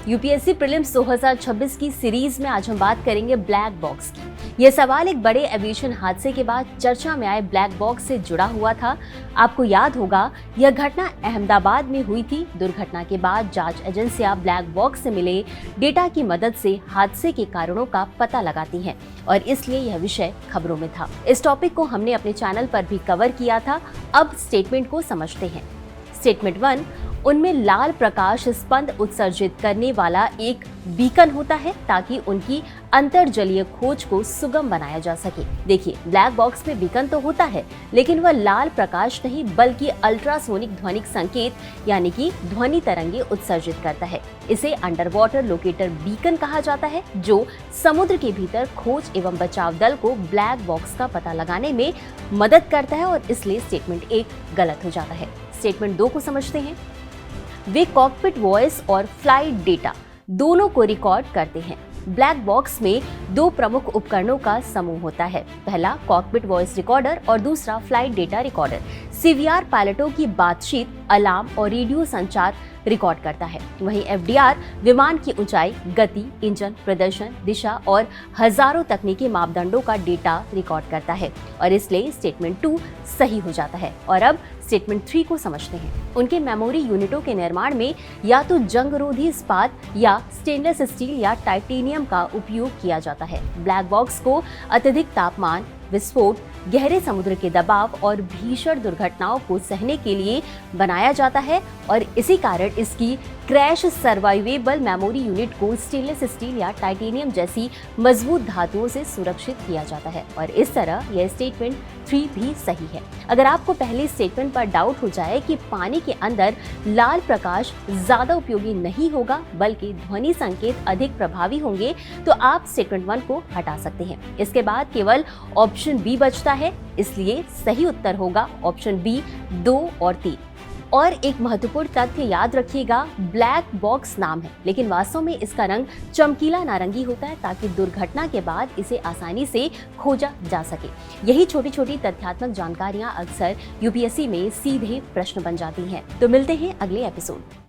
UPSC prelims 2026 की series में आज हम बात करेंगे ब्लैक बॉक्स की। यह सवाल एक बड़े एविएशन हादसे के बाद चर्चा में आए ब्लैक बॉक्स से जुड़ा हुआ था। आपको याद होगा, यह घटना अहमदाबाद में हुई थी। दुर्घटना के बाद जांच एजेंसियां ब्लैक बॉक्स से मिले डेटा की मदद से हादसे के कारणों का पता लगाती हैं और इसलिए यह विषय खबरों में था। इस टॉपिक को हमने अपने चैनल पर भी कवर किया था। अब स्टेटमेंट को समझते हैं। स्टेटमेंट 1, उनमें लाल प्रकाश स्पंद उत्सर्जित करने वाला एक बीकन होता है ताकि उनकी अंतर्जलीय खोज को सुगम बनाया जा सके। देखिए, ब्लैक बॉक्स में बीकन तो होता है, लेकिन वह लाल प्रकाश नहीं बल्कि अल्ट्रासोनिक ध्वनिक संकेत यानी कि ध्वनि तरंगे उत्सर्जित करता है। इसे अंडर वाटर लोकेटर बीकन कहा जाता है, जो समुद्र के भीतर खोज एवं बचाव दल को ब्लैक बॉक्स का पता लगाने में मदद करता है और इसलिए स्टेटमेंट 1 गलत हो जाता है। स्टेटमेंट 2 को समझते हैं। वे कॉकपिट वॉइस और फ्लाइट डेटा दोनों को रिकॉर्ड करते हैं। ब्लैक बॉक्स में 2 प्रमुख उपकरणों का समूह होता है। पहला कॉकपिट वॉइस रिकॉर्डर और दूसरा फ्लाइट डेटा रिकॉर्डर। सीवीआर पायलटों की बातचीत, अलार्म और रेडियो संचार रिकॉर्ड करता है। वहीं एफडीआर विमान की ऊंचाई, गति, इंजन प्रदर्शन, दिशा और हजारों तकनीकी मापदंडों का डेटा रिकॉर्ड करता है और इसलिए स्टेटमेंट 2 सही हो जाता है। और अब स्टेटमेंट 3 को समझते हैं। उनके मेमोरी यूनिटों के निर्माण में या तो जंगरोधी इस्पात या स्टेनलेस स्टील या टाइटेनियम का उपयोग किया जाता है। ब्लैक बॉक्स को अत्यधिक तापमान, विस्फोट, गहरे समुद्र के दबाव और भीषण दुर्घटनाओं को सहने के लिए बनाया जाता है और इसी कारण इसकी क्रैश सर्वाइवेबल मेमोरी यूनिट को स्टेनलेस स्टील या टाइटेनियम जैसी मजबूत धातुओं से सुरक्षित किया जाता है और इस तरह यह स्टेटमेंट 3 भी सही है। अगर आपको पहले स्टेटमेंट पर डाउट हो जाए कि पानी के अंदर लाल प्रकाश ज्यादा उपयोगी नहीं होगा बल्कि ध्वनि संकेत अधिक प्रभावी होंगे, तो आप स्टेटमेंट 1 को हटा सकते हैं। इसके बाद केवल ऑप्शन बी बचता है, इसलिए सही उत्तर होगा ऑप्शन बी 2 और 3। और एक महत्वपूर्ण तथ्य याद रखिएगा, ब्लैक बॉक्स नाम है लेकिन वास्तव में इसका रंग चमकीला नारंगी होता है ताकि दुर्घटना के बाद इसे आसानी से खोजा जा सके। यही छोटी छोटी तथ्यात्मक जानकारियां अक्सर यूपीएससी में सीधे प्रश्न बन जाती हैं। तो मिलते हैं अगले एपिसोड।